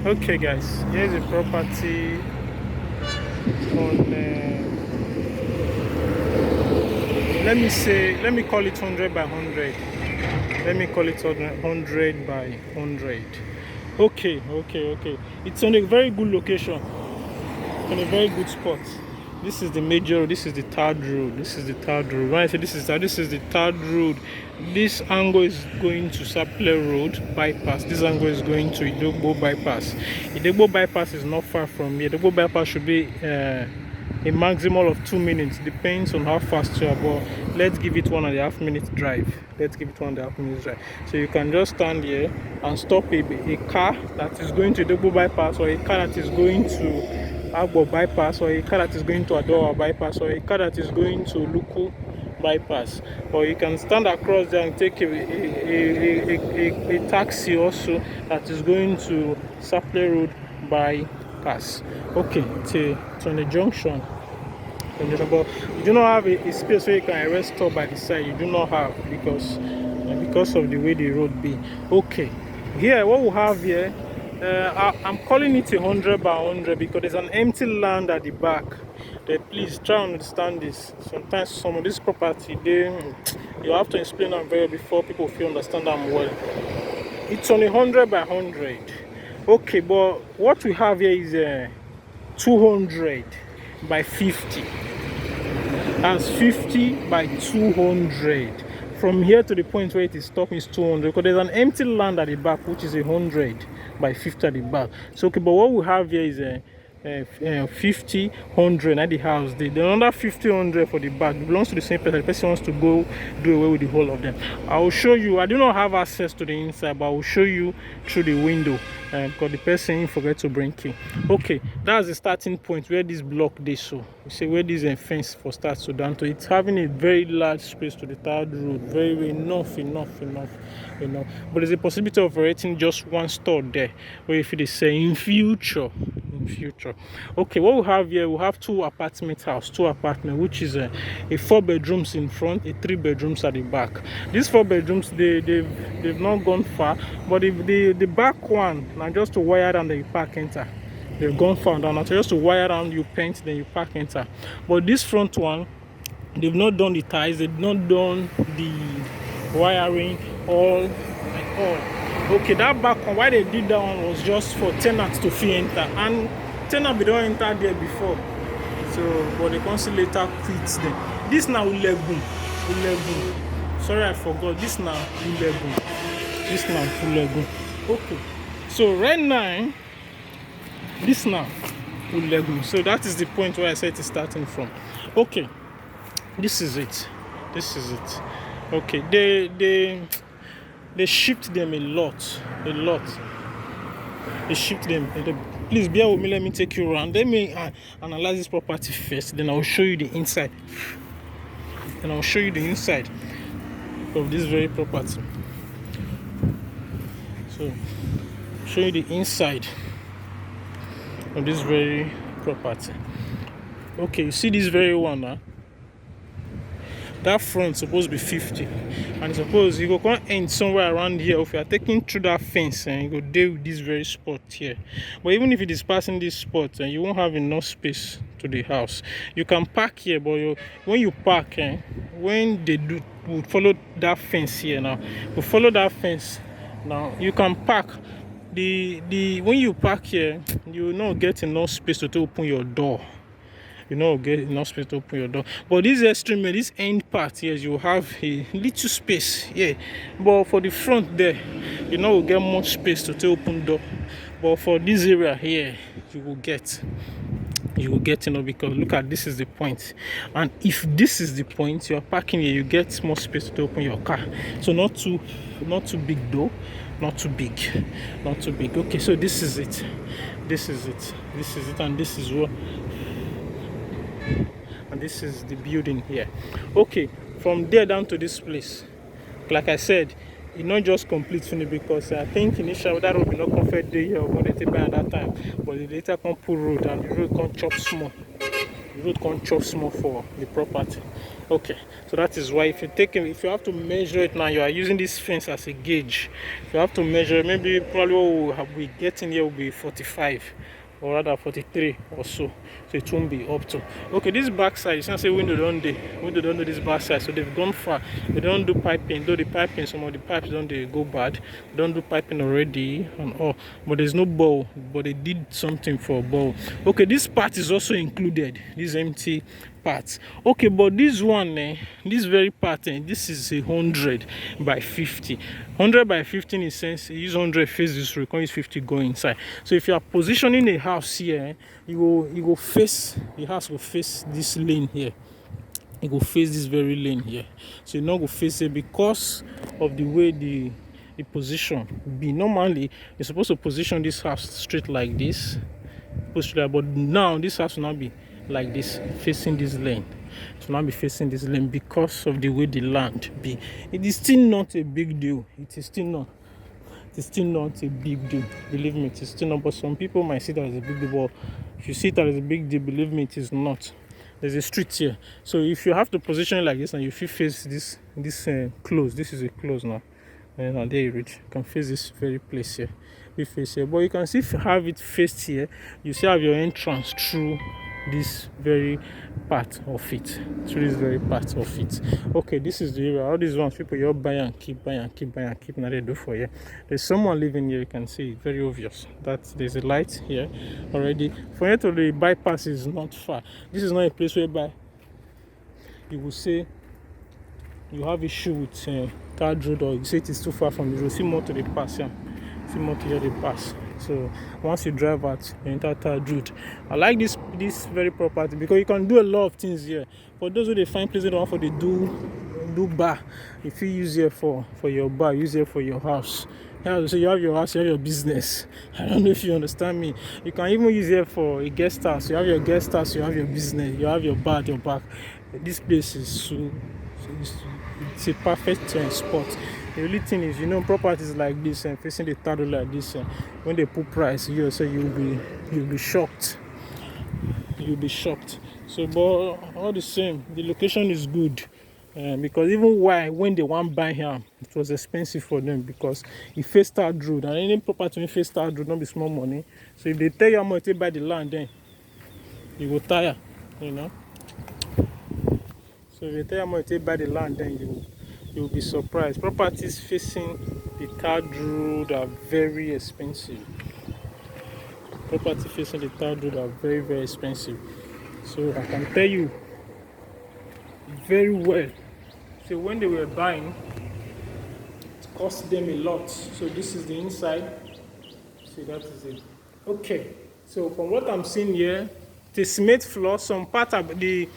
Okay, guys, here's a property on. Let me call it 100 by 100. Let me call it 100 by 100. Okay. It's on a very good location, on a very good spot. This is the major road. This is the third road. When I say this is the third road. This angle is going to Sapele Road bypass. This angle is going to Idogbo bypass. Idogbo bypass is not far from here. Idogbo bypass should be a maximum of 2 minutes. Depends on how fast you are. But let's give it 1.5 minutes drive. So you can just stand here and stop a car that is going to Idogbo bypass, or a car that is going to Agbo bypass, or a car that is going to Adowa bypass, or a car that is going to Luku bypass. Or you can stand across there and take a taxi also that is going to Sapele Road bypass. Okay, it's on a junction. But you do not have a space where you can arrest stop by the side. You do not have, because of the way the road be. Okay, here what we have here, I'm calling it 100 by 100 because there's an empty land at the back. Please try and understand this. Sometimes some of this property, you have to explain them very before people feel understand them well. It's only 100 by 100. Okay, but what we have here is 200 by 50. That's 50 by 200. From here to the point where it is stopping is 200, because there's an empty land at the back which is 100 by 50 at the back. So okay, but what we have here is 50, 100 at the house. The another 50, 100 for the back belongs to the same person. The person wants to go do away with the whole of them. I will show you. I do not have access to the inside, but I will show you through the window, because the person forget to bring key. Okay, that's the starting point where this block is. So you see where this fence for starts to down to. It's having a very large space to the third road. Very enough. But there's a possibility of erecting just one store there, where if it is in future. Okay, what we have here, we have two apartments, which is a 4 bedrooms in front, a 3 bedrooms at the back. These 4 bedrooms, they've not gone far, but the back one now just to wire and then you park enter. They've gone far down, now just to wire around, you paint, then you park enter. But this front one, they've not done the ties, they've not done the wiring all. Okay, that back one, why they did that one was just for tenants to fee enter, and tenants don't enter there before. So, but they can later quit them. This now 11. Sorry, I forgot. This now 11. Okay. So right now, this now 11. So that is the point where I said it's starting from. Okay. This is it. Okay. They shipped them a lot. They shipped them. Please bear with me. Let me take you around. Let me analyze this property first. Then I'll show you the inside. Of this very property. So, show you the inside of this very property. Okay, you see this very one now. That front supposed to be 50, and suppose you go come end somewhere around here. If you are taking through that fence and you go deal with this very spot here, but even if it is passing this spot and you won't have enough space to the house, you can park here. But when you park, when they do will follow that fence here now, you can park. When you park here, you will not get enough space to open your door. Get enough space to open your door. But this end part here, you have a little space here. But for the front there, will get much space to open door. But for this area here, you will get because look at, this is the point. And if this is the point, you're parking here, you get more space to open your car. So not too big though. Not too big. Okay, so this is it. And this is what. And this is the building here. Okay, from there down to this place, like I said, it's not just complete finish, because I think initially that road will not comfort day here when they take by at that time, but they later come pull road and the road can chop small. the road can't chop small for the property. Okay, so that is why if you have to measure it now, you are using this fence as a gauge. If you have to measure, maybe probably what we get in here will be 45, or rather 43 or so it won't be up to. Okay, this back side, you can say window don't do this back side, so they've gone far. They don't do piping, though the piping, some of the pipes don't they go bad. They don't do piping already and all, but there's no bowl, but they did something for a bowl. Okay, this part is also included, this empty part. Okay, but this one, this very part, this is 100 by 50. 100 by 50 in sense, you use 100 face this road, you can use 50 go inside. So if you are positioning a house here, you go face, the house will face this lane here. It will face this very lane here, so you not go face it because of the way the position be. Normally you're supposed to position this house straight like this, but now this house will not be like this, facing this lane. It will not be facing this lane because of the way the land be. It is still not a big deal. It is still not a big deal, believe me. It is still not, but some people might see that as a big deal. But if you see that as a big deal, believe me, it is not. There's a street here, so if you have to position it like this and you face this close, this is a close now, and there you reach, you can face this very place here, face here. But you can see if you have it faced here, you still have your entrance through this very part of it, Okay, this is the area. All these ones people you buy and keep now they do for you. There's someone living here, you can see, very obvious that there's a light here already. For here to the bypass is not far. This is not a place whereby you will say you have issue with third road, or you say it is too far from the road. See more to the pass, see more to the pass. So once you drive out, you enter third route. I like this very property because you can do a lot of things here. For those who they find places they want for the do bar, if you use here for your bar, use here for your house. Yeah, so you have your house, you have your business. I don't know if you understand me. You can even use here for a guest house. You have your guest house, you have your business, you have your bar at your back. This place is it's a perfect spot. The only thing is, properties like this and facing the third road like this, when they put price, you'll be shocked. You'll be shocked. So, but all the same, the location is good, because even when they want buy here, it was expensive for them because it faced third road, and any property in face third road, not be small money. So if they tell you how much they buy the land, then you will tire, So if they tell you how much they buy the land, then you'll be surprised. Properties facing the third road are very expensive. Properties facing the third road are very, very expensive. So I can tell you very well. So when they were buying, it cost them a lot. So this is the inside. See, that is it. Okay. So from what I'm seeing here, the cement floor, some part of the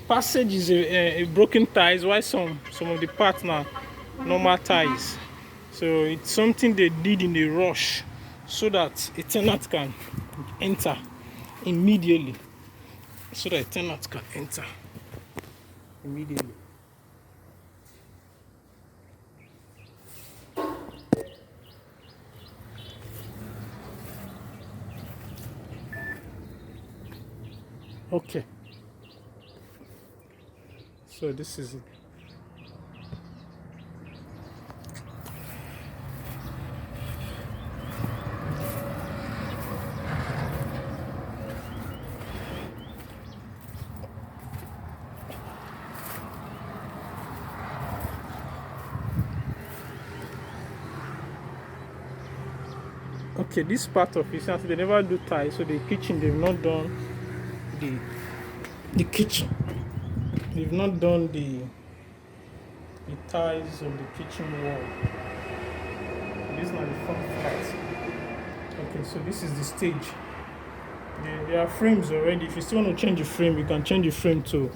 passage is a broken ties, while some of the parts now normal ties. So it's something they did in a rush so that a tenant can enter immediately. Okay, so this is it. Okay, this part of it, they never do tiles, so the kitchen they've not done the kitchen. They've not done the tiles of the kitchen wall. This is not the front part. Okay, so this is the stage. There are frames already. If you still want to change the frame, you can change the frame to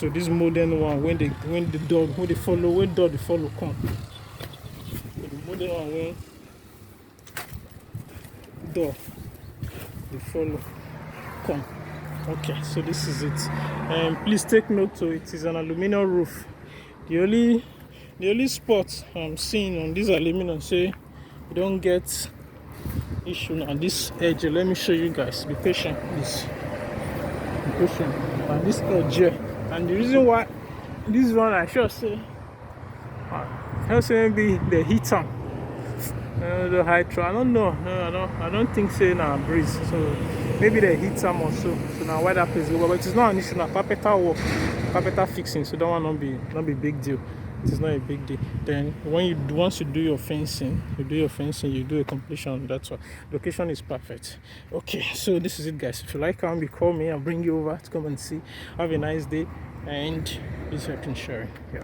this modern one. When the dog come. So the modern one when dog the follow come. Okay, so this is it. Please take note to it is an aluminum roof. The only spot I'm seeing on this aluminum, say you don't get issue on this edge. Let me show you guys. Be patient, please. Be location and this edge here. And the reason why this one I sure say maybe the heater. The hydro, I don't know. No, I don't think say na breeze. So maybe the heat some or so. So now why that place go, but it's not an issue. Now carpenter work, carpenter fixing. So that one not be big deal. It is not a big deal. Then once you do your fencing, you do a completion. That's what location is perfect. Okay, so this is it, guys. If you like, come call me. I'll bring you over to come and see. Have a nice day, and please help in sharing. Yeah.